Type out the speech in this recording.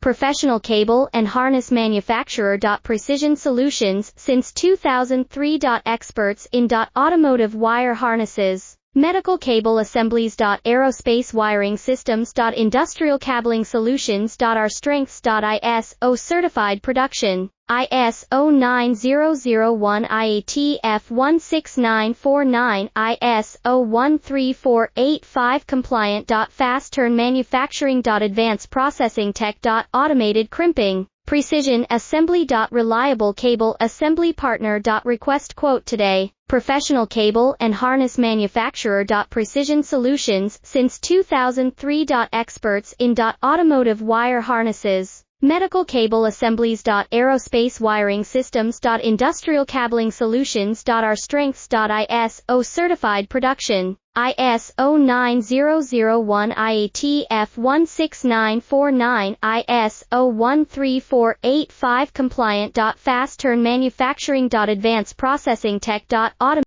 professional cable and harness manufacturer. Precision Solutions since 2003. Experts in automotive wire harnesses, medical cable assemblies. Aerospace wiring systems. Industrial cabling solutions. Our strengths. ISO certified production. ISO 9001 IATF 16949 ISO 13485 compliant. Fast turn manufacturing. Advanced processing tech. Automated crimping. Precision assembly. Reliable cable assembly partner. Request quote today. Professional cable and harness manufacturer. Precision Solutions since 2003. Experts in automotive wire harnesses, medical cable assemblies. Aerospace wiring systems. Industrial cabling solutions. Our strengths. ISO certified production. ISO 9001 IATF 16949 ISO 13485 compliant. Fast turn manufacturing. Advanced processing tech. Automated